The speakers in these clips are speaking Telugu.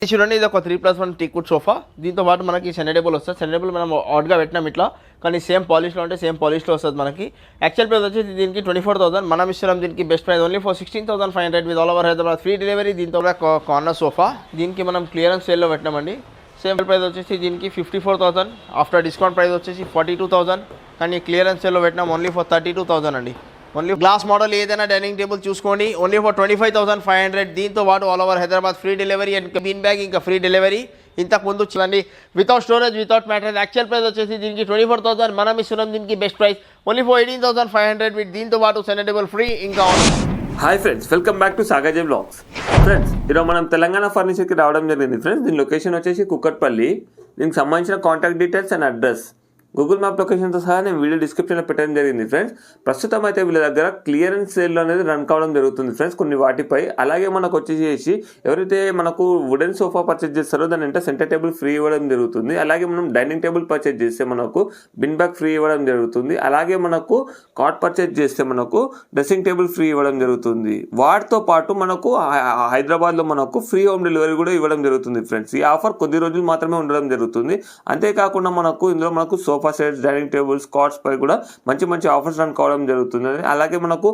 ఇది చూడండి, ఇది ఒక 3+1 టీక్వుడ్ సోఫా. దీంతో పాటు మనకి సెంటర్ టేబుల్ వస్తుంది. సెంటర్ టేబుల్ మనం ఆడ్గా పెట్టినాం ఇట్లా, కానీ సేమ్ పాలిష్లో ఉంటే సేమ్ పాలిష్లో వస్తుంది మనకి. యాక్చువల్ ప్రైస్ వచ్చేసి దీనికి 24,000. మనం ఇస్తున్నాం దీనికి best price only for 16,500 with all over Hyderabad free delivery. దీంతో కార్నర్ సోఫా దీనికి మనం క్లియరెన్స్ సేల్లో పెట్టినామండి. సేమ్ ప్రైస్ వచ్చేసి దీనికి 54,000. ఆఫ్టర్ డిస్కౌంట్ ప్రైస్ వచ్చేసి 42,000, కానీ క్లియరెన్స్ సేల్లో పెట్టినాం ఓన్లీ ఫర్ 32,000 అండి. ఓన్లీ గ్లాస్ మోడల్ ఏదైనా డైనింగ్ టేబుల్ చూసుకోండి, ఓన్లీ ఫర్ 25,500. దీంతో పాటు all over Hyderabad free delivery and bean bag ఇంకా ఫ్రీ డెలివరీ. ఇంతకు ముందు చూడండి, without storage without mattress. Actual price వచ్చేసి దీనికి 24,000. మనం ఇస్తున్నాం దీనికి best price only for 18,500 with దీంతో పాటు సెంటర్ టేబుల్ ఫ్రీ. ఇంకా hi friends, welcome back to Sagaji blogs. Friends, ఈరోజు మనం తెలంగాణ ఫర్నిచర్కి రావడం జరిగింది. ఫ్రెండ్స్, దీని లొకేషన్ వచ్చేసి కుక్కట్పల్లి. దీనికి సంబంధించిన contact details and address Google map లొకేషన్తో సహా నేను వీడియో డిస్క్రిప్షన్లో పెట్టడం జరిగింది. ఫ్రెండ్స్, ప్రస్తుతం అయితే వీళ్ళ దగ్గర క్లియరెన్స్ సేల్ అనేది రన్ కావడం జరుగుతుంది ఫ్రెండ్స్ కొన్ని వాటిపై. అలాగే మనకు వచ్చేసి ఎవరైతే మనకు వుడెన్ సోఫా పర్చేజ్ చేస్తారో దాని అంటే సెంటర్ టేబుల్ ఫ్రీ ఇవ్వడం జరుగుతుంది. అలాగే మనం డైనింగ్ టేబుల్ పర్చేజ్ చేస్తే మనకు బిన్ బ్యాగ్ ఫ్రీ ఇవ్వడం జరుగుతుంది. అలాగే మనకు కాట్ పర్చేజ్ చేస్తే మనకు డ్రెస్సింగ్ టేబుల్ ఫ్రీ ఇవ్వడం జరుగుతుంది. వాటితో పాటు మనకు హైదరాబాద్లో మనకు ఫ్రీ హోమ్ డెలివరీ కూడా ఇవ్వడం జరుగుతుంది ఫ్రెండ్స్. ఈ ఆఫర్ కొద్ది రోజులు మాత్రమే ఉండడం జరుగుతుంది. అంతేకాకుండా ఇందులో మనకు sofa sets, dining tables, cots పై కూడా మంచి ఆఫర్స్ రన్ కావడం జరుగుతుంది. అలాగే మనకు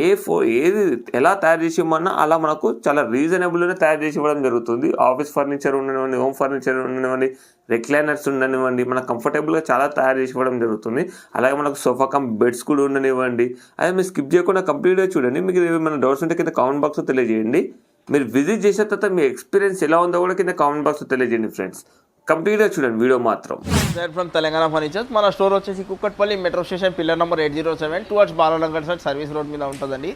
ఏది ఎలా తయారు చేసి ఇవ్వమన్నా అలా మనకు చాలా రీజనబుల్గానే తయారు చేసి ఇవ్వడం జరుగుతుంది. ఆఫీస్ ఫర్నిచర్ ఉండనివ్వండి, హోమ్ ఫర్నిచర్ ఉండనివ్వండి, రిక్లైనర్స్ ఉండనివ్వండి, మనకు కంఫర్టబుల్గా చాలా తయారు చేసి ఇవ్వడం జరుగుతుంది. అలాగే మనకు సోఫా కమ్ బెడ్స్ కూడా ఉండనివ్వండి. అదే మీరు స్కిప్ చేయకుండా కంప్లీట్గా చూడండి. మీకు ఏమైనా డౌట్స్ ఉంటే కింద కామెంట్ బాక్స్లో తెలియజేయండి. మీరు విజిట్ చేసిన తర్వాత మీ ఎక్స్పీరియన్స్ ఎలా ఉందో కూడా కింద కామెంట్ బాక్స్లో తెలియజేయండి ఫ్రెండ్స్. కంప్లీట్గా చూడండి వీడియో మాత్రం. From Telangana furnitures. మన స్టోర్ వచ్చేసి Kukatpally metro station pillar number 807 towards Balanagar side service road మీద ఉంటుందండి.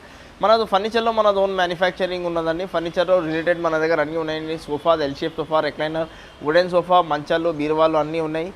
మనది ఫర్నిచర్లో మన ఓన్ మ్యానుఫ్యాక్చరింగ్ ఉన్నదండి. ఫర్నిచర్లో రిలేటెడ్ మన దగ్గర అన్నీ ఉన్నాయండి. Sofa, L shape sofa, recliner, wooden sofa, మంచాలు, బీరువాళ్ళు అన్నీ ఉన్నాయి.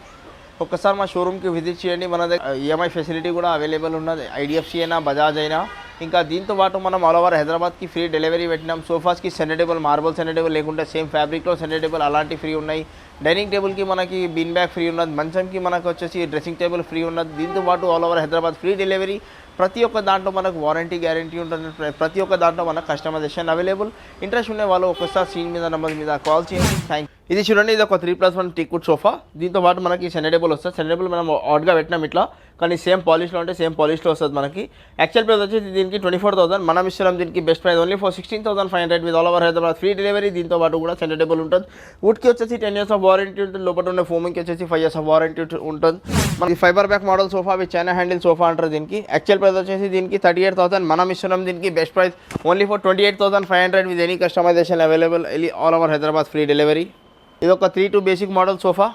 ఒక్కసారి మా షోరూమ్కి విజిట్ చేయండి. మన దగ్గర ఈఎంఐ ఫెసిలిటీ కూడా అవైలబుల్ ఉన్నది. ఐడిఎఫ్సి అయినా, బజాజ్ అయినా. ఇంకా దీంతో పాటు మనం ఆల్ ఓవర్ హైదరాబాద్కి ఫ్రీ డెలివరీ పెట్టినాం. సోఫాస్కి centre table, marble centre table లేకుంటే సేమ్ ఫ్యాబ్రిక్లో సెంటర్ టేబుల్ అలాంటి ఫ్రీ ఉన్నాయి. డైనింగ్ టేబుల్కి మనకి బీన్ బ్యాగ్ ఫ్రీ ఉన్నది. మంచంకి మనకు వచ్చేసి డ్రెస్సింగ్ టేబుల్ ఫ్రీ ఉన్నది. దీంతో పాటు all over Hyderabad free delivery. ప్రతి ఒక్క దాంట్లో మనకు వారంటీ గ్యారంటీ ఉంటుంది. ప్రతి ఒక్క దాంట్లో మనకు కస్టమైజేషన్ అవైలబుల్. ఇంట్రెస్ట్ ఉండే వాళ్ళు ఒక్కసారి స్క్రీన్ మీద నెంబర్ మీద కాల్ చేయండి. Thank you. ఇది చూడండి, ఇది ఒక 3+1 టీక్వుడ్ సోఫా. దీంతో పాటు మనకి సెంటర్ టేబుల్ వస్తుంది. సెంటర్ టేబుల్ మనం ఆడ్గా పెట్టినాం ఇట్లా, కానీ సేమ్ పాలిష్లో ఉంటే సేమ్ పాలిష్లో వస్తుంది మనకి. యాక్చువల్ ప్రైస్ వచ్చేసి దీనికి 24,000. మనం ఇస్తున్నాం దీనికి best price only for 16,500 with all over Hyderabad free delivery. దీంతో పాటు కూడా సెంటర్ టేబుల్ ఉంటుంది. వుడ్కి వచ్చేసి 10 years ఆఫ్ వారంటీ ఉంటుంది. లోపల ఉండే ఫోమింగ్కి వచ్చేసి 5 years ఆఫ్ వారంటీ ఉంటుంది. మనకి fibre back model sofa with China handle sofa అంటారు దీనికి. యాక్చువల్ ప్రైస్ వచ్చేసి దీనికి 38,000. మనం ఇస్తున్నాం దీనికి best price only for 28,500 with any customization available all over Hyderabad free delivery. ఇది ఒక 3-2 basic model sofa.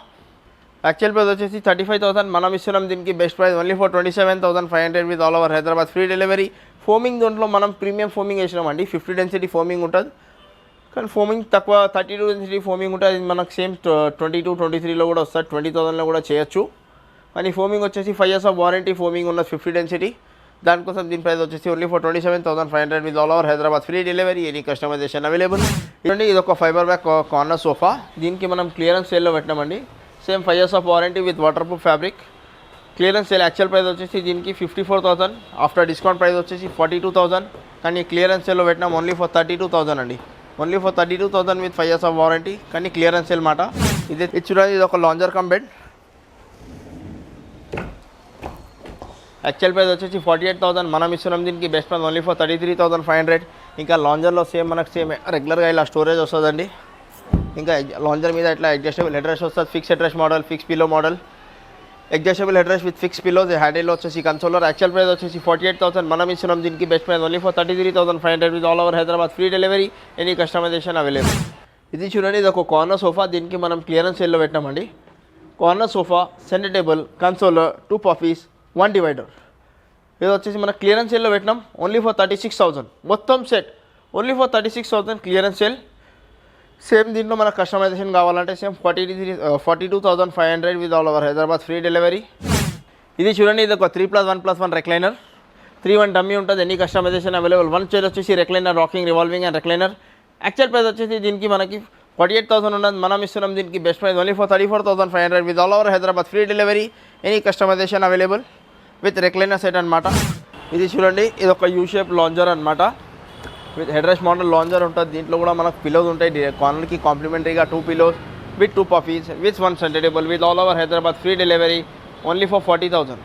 Actual price వచ్చేసి 35,000. మనం ఇస్తున్నాం దీనికి best price only for 27,500 with all over Hyderabad free delivery. Foaming దాంట్లో మనం ప్రీమియం ఫోమింగ్ వేసినామండి. 50 డెన్సిటీ ఫోమింగ్ ఉంటుంది, కానీ ఫోమింగ్ తక్కువ 32 డెన్సిటీ ఫోమింగ్ ఉంటుంది. అది మనకు సేమ్ 22, 23లో కూడా వస్తుంది. 20,000లో కూడా చేయొచ్చు. కానీ ఫోమింగ్ వచ్చేసి 5 years ఆఫ్ వారంటీ ఫోమింగ్ ఉన్నది 50 డెన్సిటీ. దానికోసం దీని ప్రైస్ వచ్చేసి only for 27,500 with all over Hyderabad free delivery. Any customization available. ఇదండి, ఇది ఒక ఫైబర్ బ్యాక్ కార్నర్ సోఫా. దీనికి మనం క్లియరెన్స్ సేల్లో పెట్టినామండి. Same 5 years of warranty with waterproof fabric. Clearance sale actual price వచ్చేసి దీనికి 54,000. ఆఫ్టర్ డిస్కౌంట్ ప్రైస్ వచ్చేసి 42,000, కానీ క్లియరెన్స్ సేల్లో పెట్టినాం ఓన్లీ ఫర్ 32,000 అండి. Only for 32,000 with 5 years of warranty, కానీ క్లియరెన్స్ సేల్ మాట. ఇది చూడండి, ఇది ఒక lounger cum bed. Actual price వచ్చేసి 48,000. మనం ఇస్తున్నాం దీనికి బెస్ట్ ప్రైస్ ఓన్లీ ఫర్ 33,500. ఇంకా లాంజర్లో మనకు సేమ్ రెగ్యులర్గా ఇలా స్టోరేజ్ వస్తుందండి. ఇంకా లాంజర్ మీద ఇట్లా అడ్జస్టబుల్ హెడ్ రెస్ట్ వస్తుంది. Fix headrest model, fix pillow model, adjustable headrest with fix pillows. హ్యాండిల్లో వచ్చేసి కన్సోలర్. యాక్చువల్ ప్రైస్ వచ్చేసి 48,000. మనం ఇస్తున్నాం దీనికి best price only for 33,500 with all over Hyderabad free delivery. Any customization available. ఇది చూడండి, ఇది ఒక కార్నర్ సోఫా. దీనికి మనం క్లియరెన్స్ సేల్లో పెట్టామండి. Corner sofa, centre table, consoler, 2 puffies, 1 divider. ఇది వచ్చేసి మన క్లియరెన్స్ సేల్లో పెట్టినాం ఓన్లీ ఫర్ 36,000. మొత్తం set only for 36,000 clearance sale. Same దీంట్లో మనకు కస్టమైజేషన్ కావాలంటే same 42,500 with all over Hyderabad free delivery. ఇది చూడండి, ఇది ఒక 3+1+1 రెక్లైనర్. 3-1 డమ్మీ ఉంటుంది. Any customization available. 1 చైర్ వచ్చేసి recliner, rocking, revolving and recliner. Actual price వచ్చేసి దీనికి మనకి 48,000 ఉన్నది. మనం ఇస్తున్నాం దీనికి best price only for 34,500 with all over Hyderabad free delivery. Any customization available with recliner set అనమాట. ఇది చూడండి, ఇది ఒక యూ షేప్ లాంజర్ అనమాట. With headrest model lounger ఉంటుంది. దీంట్లో కూడా మనకు పిలోస్ ఉంటాయి కార్నర్కి కాంప్లిమెంటరీగా 2 pillows with 2 puffies with 1 centre table with all over Hyderabad free delivery only for 40,000.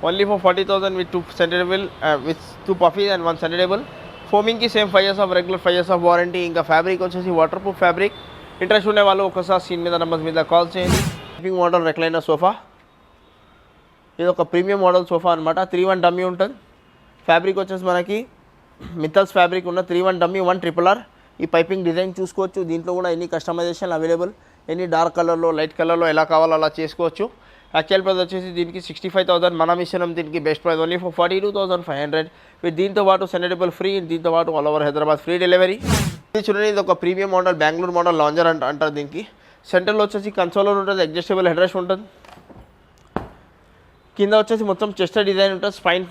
Only for 40,000 with 2 centre table with 2 puffies and 1 centre table. ఫోమింగ్కి same 5 years of regular 5 years of warranty. ఇంకా ఫ్యాబ్రిక్ వచ్చేసి వాటర్ ప్రూఫ్ ఫ్యాబ్రిక్. ఇంట్రెస్ట్ ఉండే వాళ్ళు ఒకసారి స్క్రీన్ మీద నెంబర్స్ మీద కాల్ చేయండి. Sleeping model recliner sofa. ఇది ఒక ప్రీమియం మోడల్ సోఫా అనమాట. 3-1 డమ్మీ ఉంటుంది. ఫ్యాబ్రిక్ వచ్చేసి మనకి మిత్తల్స్ ఫ్యాబ్రిక్ ఉన్న 3-1 డమ్మీ 1RRR. ఈ పైపింగ్ డిజైన్ చూసుకోవచ్చు. దీంట్లో కూడా ఎన్ని కస్టమైజేషన్ అవైలబుల్, ఎన్ని డార్క్ కలర్లో లైట్ కలర్లో ఎలా కావాలో అలా చేసుకోవచ్చు. యాక్చువల్ ప్రైస్ వచ్చేసి దీనికి 65,000. మనం ఇస్తున్నాం దీనికి best price only for 42,500 with దీంతో పాటు సెండబుల్ ఫ్రీ. దీంతో పాటు all over Hyderabad free delivery. ఇది చూడండి, ఇది ఒక premium model Bengaluru model lounger అంటారు దీనికి. సెంటర్లో వచ్చేసి కన్సోలర్ ఉంటుంది, అడ్జస్టబుల్ హెడ్ రెస్ట్ ఉంటుంది. కింద వచ్చేసి మొత్తం చెస్ట్ డిజైన్ ఉంటుంది, స్పైన్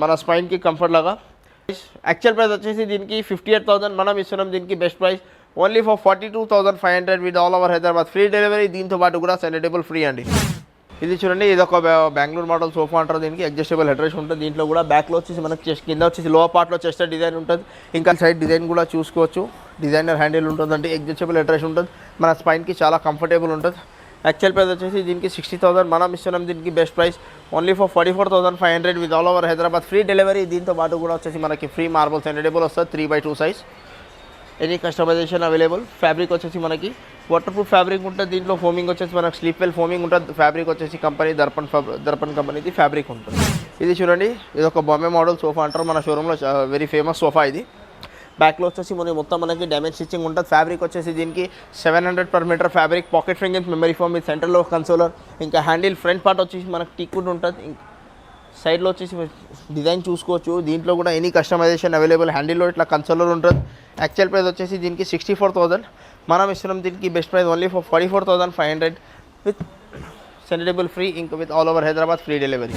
మన స్పైన్కి కంఫర్ట్ లాగా. యాక్చువల్ ప్రైస్ వచ్చేసి దీనికి 58,000. మనం ఇస్తున్నాం దీనికి best price only for 42,500 with all over Hyderabad free delivery. దీంతో పాటు కూడా సెండబుల్ ఫ్రీ అండి. ఇది చూడండి, ఇది ఒక బెంగళూరు మోడల్ సోఫా అంటారు దీనికి. అడ్జస్టబుల్ హెడ్ రెస్ట్ ఉంటుంది. దీంట్లో కూడా బ్యాక్లో వచ్చేసి మనకి చెస్ట్ కింద వచ్చేసి లోవర్ పార్ట్లో చెస్ట్ డిజైన్ ఉంటుంది. ఇంకా సైడ్ డిజైన్ కూడా చూసుకోవచ్చు. డిజైనర్ హ్యాండిల్ ఉంటుందండి. అడ్జస్టబుల్ హెడ్ రెస్ట్ ఉంటుంది. మన స్పైన్కి చాలా కంఫర్టబుల్ ఉంటుంది. యాక్చువల్ ప్రైస్ వచ్చేసి దీనికి 60,000. మనం ఇస్తున్నాం దీనికి best price only for 44,500 with all over Hyderabad free delivery. దీంతో పాటు కూడా వచ్చేసి మనకి ఫ్రీ మార్బల్ సెండబుల్ వస్తుంది 3x2 size. Any customization available. Fabric వచ్చేసి మనకి వాటర్ ప్రూఫ్ ఫ్యాబ్రిక్ ఉంటుంది. దీంట్లో ఫోమింగ్ వచ్చేసి మనకి స్లీప్ వెల్ ఫోమింగ్ ఉంటుంది. ఫ్యాబ్రిక్ వచ్చేసి కంపెనీ దర్పణ్ కంపెనీది ఫ్యాబ్రిక్ ఉంటుంది. ఇది చూడండి, ఇది ఒక బాంబే మోడల్ సోఫా అంటారు. మన షోరూంలో వెరీ ఫేమస్ సోఫా ఇది. బ్యాక్లో వచ్చేసి మొత్తం మనకి డ్యామేజ్ స్టిచ్చింగ్ ఉంటుంది. ఫ్యాబ్రిక్ వచ్చేసి దీనికి 700 per meter fabric. Pocket fingers memory foam with సెంటర్లో కన్సోలర్. ఇంకా హ్యాండిల్ ఫ్రంట్ పార్ట్ వచ్చేసి మనకి టీకుడ్ ఉంటుంది. సైడ్లో వచ్చేసి డిజైన్ చూసుకోవచ్చు. దీంట్లో కూడా ఎనీ కస్టమైజేషన్ అవైలబుల్. హ్యాండిల్లో ఇట్లా కన్సోలర్ ఉంటుంది. యాక్చువల్ ప్రైస్ వచ్చేసి దీనికి 64,000. మనం ఇస్తున్నాం దీనికి best price only for 44,500 with సెండబుల్ ఫ్రీ. ఇంకా with all over Hyderabad free delivery.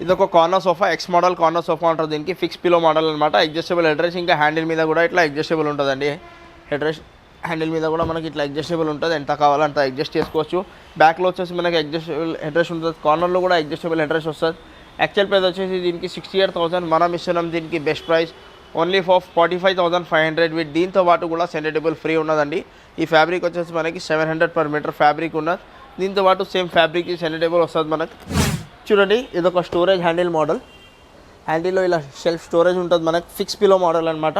ఇది ఒక corner sofa, X model corner sofa అంటారు దీనికి. ఫిక్స్ పిలో మోడల్ అనమాట. Adjustable headrest. ఇంకా హ్యాండిల్ మీద కూడా ఇట్లా అడ్జస్టబుల్ ఉంటుందండి. హెడ్ రెస్ట్ హ్యాండిల్ మీద కూడా మనకి ఇట్లా అడ్జస్టబుల్ ఉంటుంది. ఎంత కావాలంటే అడ్జస్ట్ చేసుకోవచ్చు. బ్యాక్లో వచ్చేసి మనకి అడ్జస్టబుల్ హెడ్ రెస్ట్ ఉంటుంది. కార్నర్లో కూడా అడ్జస్టబుల్ హెడ్ రెస్ట్ వస్తుంది. యాక్చువల్ ప్రైస్ వచ్చేసి దీనికి 68,000. మనం ఇస్తున్నాం దీనికి best price only for 45,500 with దీంతో పాటు కూడా సెండబుల్ ఫ్రీ ఉన్నదండి. ఈ ఫ్యాబ్రిక్ వచ్చేసి మనకి 700 per meter ఫ్యాబ్రిక్ ఉన్నది. దీంతో పాటు సేమ్ ఫ్యాబ్రిక్ సెండబుల్ వస్తుంది మనకి. చూడండి, ఇది ఒక స్టోరేజ్ హ్యాండిల్ మోడల్. హ్యాండిల్లో ఇలా షెల్ఫ్ స్టోరేజ్ ఉంటుంది మనకి. ఫిక్స్ పిలో మోడల్ అనమాట.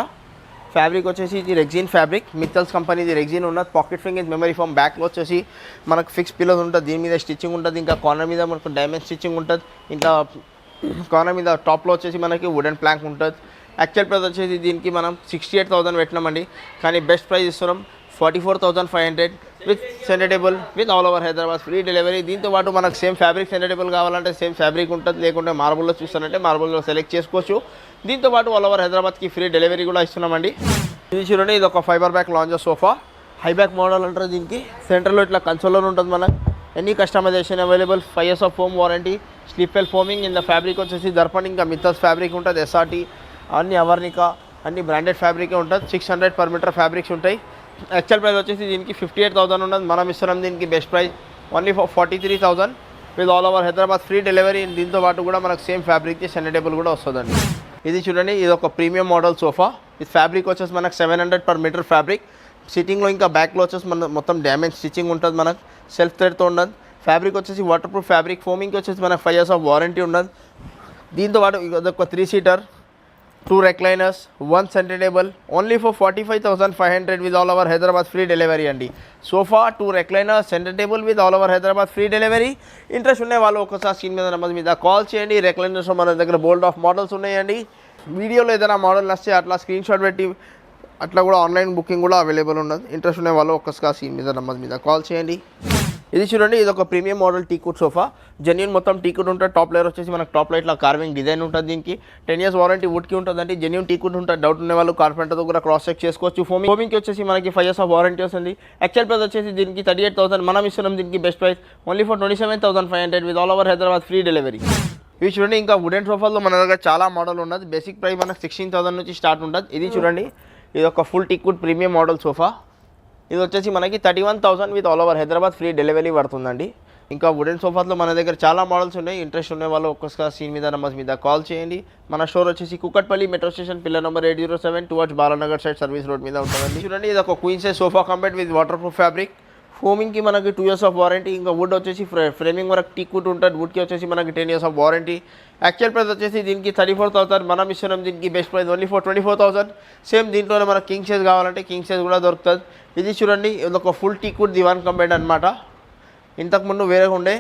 ఫ్యాబ్రిక్ వచ్చేసి ఇది రెగ్జిన్ ఫ్యాబ్రిక్. మిత్తల్స్ కంపెనీది రెగ్జిన్ ఉన్నది. Pocket fingers memory foam. బ్యాక్లో వచ్చేసి మనకు ఫిక్స్ పిలోస్ ఉంటుంది. దీని మీద స్టిచ్చింగ్ ఉంటుంది. ఇంకా కార్నర్ మీద మనకు డైమండ్ స్టిచ్చింగ్ ఉంటుంది. ఇంకా కార్నర్ మీద టాప్లో వచ్చేసి మనకి వుడెన్ ప్లాంక్ ఉంటుంది. యాక్చువల్ ప్రైస్ వచ్చేసి దీనికి మనం 68,000 పెట్టినామండి. కానీ బెస్ట్ ప్రైస్ ఇస్తున్నాం 44,500 విత్ సెండబుల్ with all over Hyderabad free delivery. దీంతో పాటు మనకు సేమ్ ఫ్యాబ్రిక్ సెండబుల్ కావాలంటే సేమ్ ఫ్యాబ్రిక్ ఉంటుంది. లేకుంటే మార్బుల్లో చూస్తానంటే మార్బుల్లో సెలెక్ట్ చేసుకోవచ్చు. దీంతో పాటు ఆల్ ఓవర్ హైదరాబాద్కి ఫ్రీ డెలివరీ కూడా ఇస్తున్నామండి. ఇది చూడండి, ఇది ఒక fibre back lounger sofa. High back model అంటారు దీనికి. సెంటర్లో ఇట్లా కన్సోలర్ ఉంటుంది మనకు. Any customization available. 5 years of foam warranty. Sleep well foaming. In the fabric వచ్చేసి దర్పణ్ ఇంకా మిత్తల్స్ ఫ్యాబ్రిక్ ఉంటుంది. SRT అన్ని అవర్నికా అన్ని బ్రాండెడ్ ఫ్యాబ్రికే ఉంటుంది. 600 per meter ఫ్యాబ్రిక్స్ ఉంటాయి. యాక్చువల్ ప్రైస్ వచ్చేసి దీనికి 58,000 ఉన్నది. మనం ఇస్తున్నాం దీనికి best price only for 43,000 with all over Hyderabad free delivery. దీంతో పాటు కూడా మనకు సేమ్ ఫ్యాబ్రిక్కి సెండబుల్ కూడా వస్తుందండి. ఇది చూడండి, ఇది ఒక ప్రీమియం మోడల్ సోఫా. ఇది ఫ్యాబ్రిక్ వచ్చేసి మనకు 700 per meter ఫ్యాబ్రిక్. సిట్టింగ్లో ఇంకా బ్యాక్లో వచ్చేసి మన మొత్తం డ్యామేజ్ స్టిచ్చింగ్ ఉంటుంది మనకు. సెల్ఫ్ థ్రెడ్తో ఉన్నది. ఫ్యాబ్రిక్ వచ్చేసి వాటర్ ప్రూఫ్ ఫ్యాబ్రిక్. ఫోమింగ్కి వచ్చేసి మనకు 5 years ఆఫ్ వారంటీ ఉన్నది. దీంతో పాటు ఒక 3-seater, 2 recliners, 1 center table only for 45,500 with all over Hyderabad free delivery అండి. Sofa, 2 recliners, centre table with all over Hyderabad free delivery. Interest ఉండే వాళ్ళు ఒకసారి స్క్రీన్ మీద నెంబర్ మీద కాల్ చేయండి. రెక్లైనర్స్ మన దగ్గర బోల్డ్ ఆఫ్ మోడల్స్ ఉన్నాయండి. వీడియోలో ఏదైనా మోడల్ నచ్చితే అట్లా స్క్రీన్ షాట్ పెట్టి అట్లా కూడా ఆన్లైన్ బుకింగ్ కూడా అవైలబుల్ ఉన్నది. ఇంట్రెస్ట్ ఉండే వాళ్ళు ఒక్కసారి స్క్రీన్ మీద నెంబర్ మీద కాల్ చేయండి. ఇది చూడండి, ఇది ఒక ప్రీమియం మోడల్ టీకుడ్ సోఫా. జెన్యూన్ మొత్తం టీకుడ్ ఉంటుంది. టాప్ లేయర్ వచ్చేసి మనకు టాప్ లైట్లో కార్వింగ్ డిజైన్ ఉంటుంది. దీనికి 10 years వారంటీ వుడ్కి ఉంటుందండి. జెన్యూన్ టీకుడ్ ఉంటుంది. డౌట్ ఉన్న వాళ్ళు కార్పెంటర్తో కూడా క్రాస్ చెక్ చేసుకోవచ్చు. ఫోమింగ్కి వచ్చేసి మనకి 5 years ఆఫ్ వారంటీ వస్తుంది. యాక్చువల్ ప్రైస్ వచ్చేసి దీనికి 38,000. మనం ఇస్తున్నాం దీనికి best price only for 27,500 with all over Hyderabad free delivery. ఇవి చూడండి, ఇంకా వుడెన్ సోఫాలో మన దగ్గర చాలా మోడల్ ఉన్నది. బేసిక్ ప్రైస్ మనకు 16,000 నుంచి స్టార్ట్ ఉంటుంది. ఇది చూడండి, ఇది ఒక ఫుల్ టీకుడ్ ప్రీమియం మోడల్ సోఫా. ఇది వచ్చేసి మనకి 31,000 with all over Hyderabad free delivery పడుతుందండి. ఇంకా వుడెన్ సోఫాస్లో మన దగ్గర చాలా మోడల్స్ ఉన్నాయి. ఇంట్రెస్ట్ ఉన్న వాళ్ళు ఒక్కసారి స్క్రీన్ మీద నెంబర్స్ మీద కాల్ చేయండి. మన స్టోర్ వచ్చేసి Kukatpally metro station pillar number 807 towards Balanagar side service road మీద ఉంటుందండి. చూడండి ఇది ఒక queen size sofa cum bed with waterproof fabric. ఫోమింగ్కి మనకి 2 years ఆఫ్ వారంటీ. ఇంకా వుడ్ వచ్చేసి ఫ్రేమింగ్ వరకు టీక్ వుడ్ ఉంటుంది. వుడ్కి వచ్చేసి మనకి 10 years of warranty. Actual price వచ్చేసి దీనికి 34,000. మనం ఇస్తున్నాం దీనికి best price only for 24,000. Same దీంట్లోనే మనకు కింగ్ సైజ్ కావాలంటే కింగ్ సైజ్ కూడా దొరుకుతుంది. ఇది చూడండి ఇది ఒక ఫుల్ టీక్ వుడ్ దివాన్ కంపెట్ అనమాట. ఇంతకుముందు వేరే ఉండే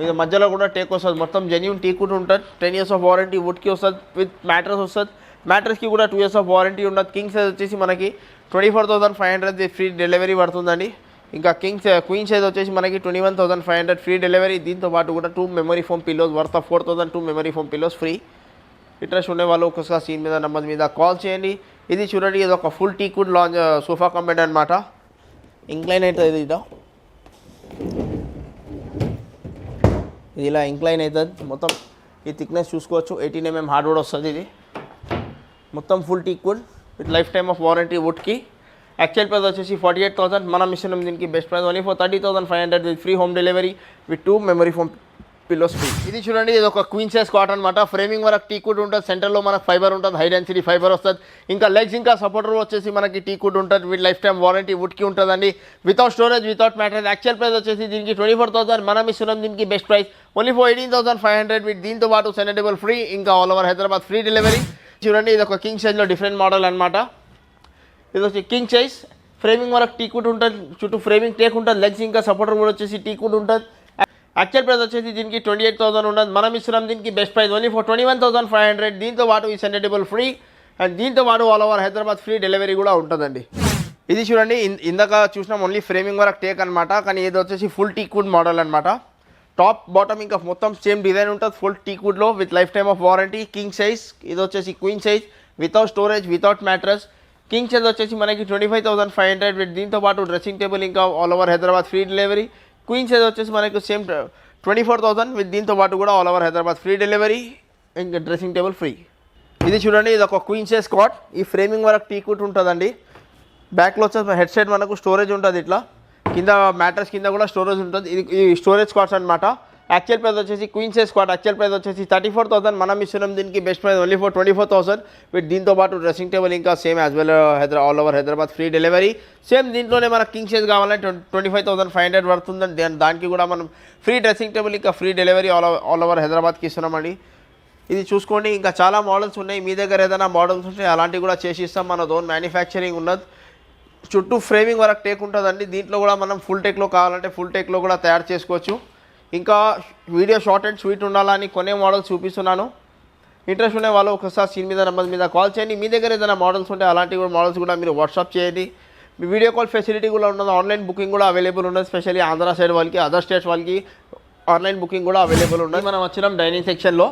ఇది మధ్యలో కూడా టేక్ వస్తుంది. మొత్తం జెన్యూన్ టీక్ వుడ్ ఉంటుంది. 10 years ఆఫ్ వారంటీ. వుడ్కి వస్తుంది విత్ మ్యాట్రస్ వస్తుంది. మ్యాట్రస్కి కూడా 2 years ఆఫ్ వారంటీ ఉండదు. కింగ్ సైజ్ వచ్చేసి మనకి 24,500 విత్ ఫ్రీ డెలివరీ పడుతుందండి. ఇంకా క్వీన్ సైజ్ వచ్చేసి మనకి 21,500 ఫ్రీ డెలివరీ. దీంతో పాటు కూడా 2 memory foam pillows worth of 4,000 2 memory foam pillows free. Interest ఉండే వాళ్ళు ఒకసారి స్క్రీన్ మీద నెంబర్ మీద కాల్ చేయండి. ఇది చూడండి ఇది ఒక full teak wood lounge sofa cum bed అనమాట. ఇంక్లైన్ అవుతుంది ఇది ఇలా ఇంక్లైన్ అవుతుంది. మొత్తం ఈ థిక్నెస్ చూసుకోవచ్చు. 18 mm హార్డ్వుడ్ వస్తుంది. ఇది మొత్తం full teak would with lifetime of warranty వుడ్కి. యాక్చువల్ ప్రైస్ వచ్చేసి 48,000. మనం ఇస్తున్నాం దీనికి best price only for 30,500 with free home delivery with 2 memory foam pillows free. ఇది చూడండి ఇది ఒక క్వీన్ సైజ్ కాట్ అనమాట. ఫ్రేమింగ్ వరకు టీక్ వుడ్ ఉంటుంది. సెంటర్లో మనకు ఫైబర్ ఉంటుంది. హై డెన్సిటీ ఫైబర్ వస్తుంది. ఇంకా లెగ్స్ ఇంకా సపోర్టర్ వచ్చేసి మనకి టీక్ వుడ్ ఉంటుంది విత్ లైఫ్ టైమ్ వారంటీ వుడ్కి ఉంటుందండి. Without storage without mattress. Actual price వచ్చేసి దీనికి 24,000. మనం ఇస్తున్నాం దీనికి best price only for 18,500 with దీంతో పాటు సెండబుల్ ఫ్రీ. ఇంకా all over Hyderabad free delivery. చూడండి ఇది ఒక కింగ్ సైజ్లో డిఫరెంట్ మోడల్ అనమాట. ఇది వచ్చి కింగ్ సైజ్. ఫ్రేమింగ్ వరకు టీక్ వుడ్ ఉంటుంది. చుట్టూ ఫ్రేమింగ్ టేక్ ఉంటుంది. లెగ్స్ ఇంకా సపోర్టర్ కూడా వచ్చేసి టీక్ వుడ్ ఉంటుంది. యాక్చువల్ ప్రైస్ వచ్చేసి దీనికి 28,000 ఉండదు. మనం ఇస్తున్నాం దీనికి బెస్ట్ ప్రైస్ ఓన్లీ ఫర్ 21,500. దీంతో పాటు ఈ సెండబుల్ ఫ్రీ అండ్ దీంతో పాటు all over Hyderabad free delivery కూడా ఉంటుందండి. ఇది చూడండి ఇందాక చూసినాం ఓన్లీ ఫ్రేమింగ్ వరకు టేక్ అనమాట. కానీ ఇది వచ్చేసి ఫుల్ టీక్ వుడ్ మోడల్ అనమాట. టాప్ బాటమ్ ఇంకా మొత్తం సేమ్ డిజైన్ ఉంటుంది. ఫుల్ టీక్ వుడ్లో with lifetime of warranty. King size. ఇది వచ్చేసి queen size without storage without mattress. King size వచ్చేసి మనకి 25,500 విత్ దీంతో పాటు డ్రెస్సింగ్ టేబుల్ ఇంకా all over Hyderabad free delivery. Queen size వచ్చేసి మనకి సేమ్ 24,000 విత్ దీంతో పాటు కూడా all over Hyderabad free delivery ఇంకా డ్రెస్సింగ్ టేబుల్ ఫ్రీ. ఇది చూడండి ఇది ఒక క్వీన్ సైజ్ కాట్. ఈ ఫ్రేమింగ్ వరకు టీక్ వుడ్ ఉంటుందండి. బ్యాక్లో వచ్చేసి హెడ్ సైడ్ మనకు స్టోరేజ్ ఉంటుంది. ఇట్లా కింద మ్యాట్రస్ కింద కూడా స్టోరేజ్ ఉంటుంది. ఇది ఈ స్టోరేజ్ కాట్స్ అనమాట. యాక్చువల్ ప్రైస్ వచ్చేసి queen size cot. Actual price వచ్చేసి 34,000. మనం ఇస్తున్నాం దీనికి best price only for 24,000 with దీంతో పాటు డ్రెస్సింగ్ టేబుల్ ఇంకా same as well all over Hyderabad free delivery. Same దీంట్లోనే మనకు కింగ్ సైజ్ కావాలంటే 25,500 పడుతుందండి. దానికి కూడా మనం ఫ్రీ డ్రెస్సింగ్ టేబుల్ ఇంకా ఫ్రీ డెలివరీ ఆల్ ఓవర్ హైదరాబాద్కి ఇస్తున్నామండి. ఇది చూసుకోండి ఇంకా చాలా మోడల్స్ ఉన్నాయి. మీ దగ్గర ఏదైనా మోడల్స్ ఉంటే అలాంటివి కూడా చేసి ఇస్తాం. మన ఓన్ మ్యానుఫ్యాక్చరింగ్ ఉన్నది. చుట్టూ ఫ్రేమింగ్ వరకు టేక్ ఉంటుందండి. దీంట్లో కూడా మనం ఫుల్ టేక్లో కావాలంటే ఫుల్ టేక్లో కూడా తయారు చేసుకోవచ్చు. ఇంకా వీడియో షార్ట్ అండ్ స్వీట్ ఉండాలని కొనే మోడల్స్ చూపిస్తున్నాను. ఇంట్రెస్ట్ ఉండే వాళ్ళు ఒకసారి స్క్రీన్ మీద నెంబర్ మీద కాల్ చేయండి. మీ దగ్గర ఏదైనా మోడల్స్ ఉంటే అలాంటి కూడా మోడల్స్ కూడా మీరు వాట్సాప్ చేయండి. మీ వీడియో కాల్ ఫెసిలిటీ కూడా ఉన్నది. ఆన్లైన్ బుకింగ్ కూడా అవైలబుల్ ఉన్నది. స్పెషల్లీ ఆంధ్ర సైడ్ వాళ్ళకి అదర్ స్టేట్స్ వాళ్ళకి ఆన్లైన్ బుకింగ్ కూడా అవైలబుల్ ఉన్నది. మనం వచ్చినాం డైనింగ్ సెక్షన్లో.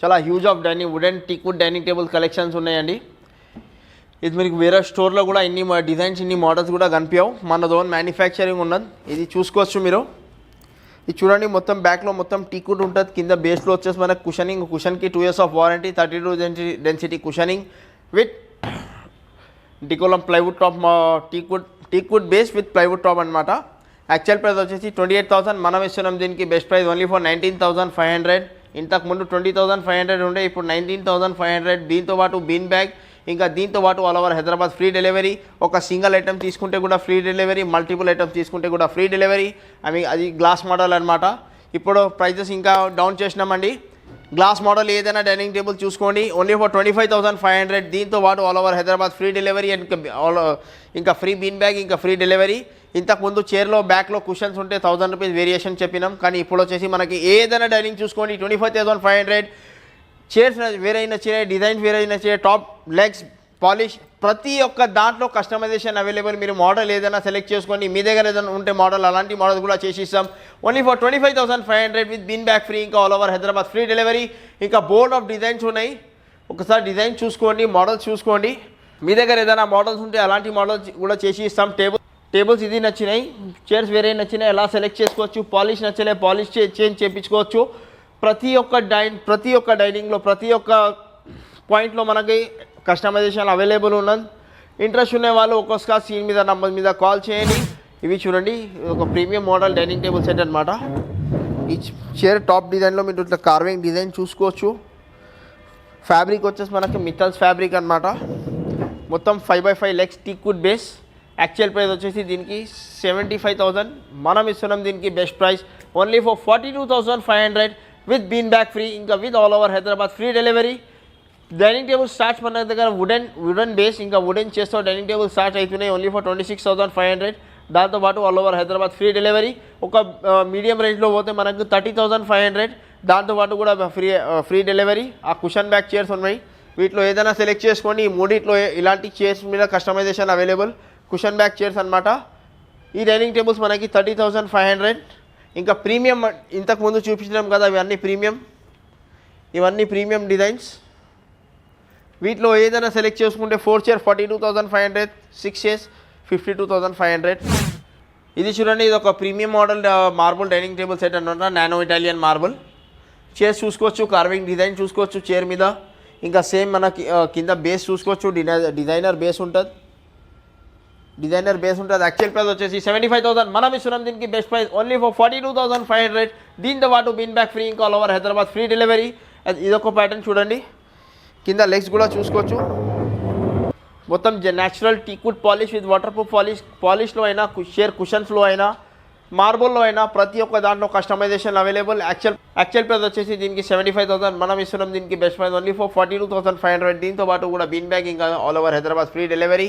చాలా huge of dining wooden teak wood dining table collections ఉన్నాయండి. ఇది మీకు వేరే స్టోర్లో కూడా ఇన్ని డిజైన్స్ ఇన్ని మోడల్స్ కూడా కనిపించవు. మన ఓన్ మ్యానుఫ్యాక్చరింగ్ ఉన్నది. ఇది చూసుకోవచ్చు మీరు. ఇది చూడండి మొత్తం బ్యాక్లో మొత్తం టీక్ వుడ్ ఉంటుంది. కింద బేస్లో వచ్చేసి మనకు కుషనింగ్. కుషన్కి 2 years of warranty. 32 density cushioning with Decolam plywood top. Teak wood base with plywood top అనమాట. యాక్చువల్ ప్రైస్ వచ్చేసి 28,000. మనం ఇస్తున్నాం దీనికి బెస్ట్ ప్రైస్ ఓన్లీ ఫర్ 19,500. ఇంతకుముందు 20,500 ఉండే, ఇప్పుడు 19,500. దీంతో పాటు బీన్ బ్యాగ్ ఇంకా దీంతో పాటు all over Hyderabad free delivery. ఒక సింగిల్ ఐటమ్ తీసుకుంటే కూడా ఫ్రీ డెలివరీ. మల్టిపుల్ ఐటమ్స్ తీసుకుంటే కూడా ఫ్రీ డెలివరీ. అది గ్లాస్ మోడల్ అనమాట. ఇప్పుడు ప్రైజెస్ ఇంకా డౌన్ చేసినామండి. గ్లాస్ మోడల్ ఏదైనా డైనింగ్ టేబుల్ చూసుకోండి ఓన్లీ ఫర్ 25,500. దీంతో పాటు all over Hyderabad free delivery and ఇంకా ఫ్రీ బీన్ బ్యాగ్ ఇంకా ఫ్రీ డెలివరీ. ఇంతకుముందు చైర్లో బ్యాక్లో కుషన్స్ ఉంటే 1,000 రూపీస్ వేరియేషన్ చెప్పినాం. కానీ ఇప్పుడు వచ్చేసి మనకి ఏదైనా డైనింగ్ చూసుకోండి 25,500. చైర్స్ వేరే నచ్చినాయి, డిజైన్స్ వేరే నచ్చినాయి, టాప్ లెగ్స్ పాలిష్ ప్రతి ఒక్క దాంట్లో కస్టమైజేషన్ అవైలబుల్. మీరు మోడల్ ఏదైనా సెలెక్ట్ చేసుకోండి. మీ దగ్గర ఏదైనా ఉంటే మోడల్ అలాంటి మోడల్ కూడా చేసి ఇస్తాం only for 25,500 with bean bag free ఇంకా all over Hyderabad free delivery. ఇంకా బోర్డ్ ఆఫ్ డిజైన్స్ ఉన్నాయి. ఒకసారి డిజైన్ చూసుకోండి, మోడల్స్ చూసుకోండి. మీ దగ్గర ఏదైనా మోడల్స్ ఉంటే అలాంటి మోడల్స్ కూడా చేసి ఇస్తాం. టేబుల్స్ ఇది నచ్చినాయి, చైర్స్ వేరే నచ్చినాయి, ఎలా సెలెక్ట్ చేసుకోవచ్చు. పాలిష్ నచ్చలే పాలిష్ చేంజ్ చేయించుకోవచ్చు. ప్రతి ఒక్క డైనింగ్లో ప్రతి ఒక్క పాయింట్లో మనకి కస్టమైజేషన్ అవైలబుల్ ఉన్నది. ఇంట్రెస్ట్ ఉన్న వాళ్ళు ఒక్కొక్కసారి స్క్రీన్ మీద నంబర్ మీద కాల్ చేయండి. ఇవి చూడండి ఒక premium model dining table set అనమాట. ఈ చైర్ టాప్ డిజైన్లో మీరు ఇట్లా కార్వింగ్ డిజైన్ చూసుకోవచ్చు. ఫ్యాబ్రిక్ వచ్చేసి మనకి మిత్తల్స్ ఫ్యాబ్రిక్ అనమాట. మొత్తం 5x5 legs teakwood base. Actual price వచ్చేసి దీనికి 75,000. మనం ఇస్తున్నాం దీనికి best price only for 42,500 with bean bag free, ఇంకా with all over Hyderabad free delivery. Dining table starts మన దగ్గర వుడెన్ బేస్ ఇంకా వుడెన్ చేస్తూ డైనింగ్ టేబుల్ స్టార్ట్ అవుతున్నాయి ఓన్లీ ఫర్ 26,500. దాంతోపాటు all over Hyderabad free delivery. ఒక మీడియం రేంజ్లో పోతే మనకు 30,500. దాంతోపాటు కూడా ఫ్రీ డెలివరీ. ఆ కుషన్ బ్యాక్ చైర్స్ ఉన్నాయి, వీటిలో ఏదైనా సెలెక్ట్ చేసుకోండి. ఈ మూడిట్లో ఇలాంటి చైర్స్ మీద customization available. Cushion back chairs అనమాట. ఈ డైనింగ్ టేబుల్స్ మనకి 30,500. ఇంకా ప్రీమియం ఇంతకుముందు చూపించినాం కదా, ఇవన్నీ ప్రీమియం డిజైన్స్. వీటిలో ఏదైనా సెలెక్ట్ చేసుకుంటే 4 చైర్ 42,500, 6 చైర్స్ 52,500. ఇది చూడండి, ఇది ఒక premium model marble dining table set అనమాట. Nano Italian marble. చైర్స్ చూసుకోవచ్చు, కార్వింగ్ డిజైన్ చూసుకోవచ్చు చైర్ మీద. ఇంకా సేమ్ మనకి కింద బేస్ చూసుకోవచ్చు, డిజైనర్ బేస్ ఉంటుంది. యాక్చువల్ ప్రైస్ వచ్చేసి 75,000. మనం ఇస్తున్నాం దీనికి బెస్ట్ ప్రైస్ ఓన్లీ ఫర్ 42,500. దీంతో పాటు బిన్ బ్యాక్ ఫ్రీ, ఇంకా all over Hyderabad free delivery. ఇదొక ప్యాటర్న్ చూడండి, కింద లెగ్స్ కూడా చూసుకోవచ్చు. మొత్తం natural teakwood polish with waterproof పాలిష్లో అయినా, చైర్ కుషన్స్లో అయినా, మార్బుల్లో అయినా ప్రతి ఒక్క దాంట్లో కస్టమైజేషన్ అవైలబుల్. యాక్చువల్ ప్రైస్ వచ్చేసి దీనికి 75,000. మనం ఇస్తున్నాం దీనికి బెస్ట్ ప్రైస్ ఓన్లీ ఫర్ 42,500. దీంతో పాటు కూడా బీన్ బ్యాగ్ ఇంకా all over Hyderabad free delivery.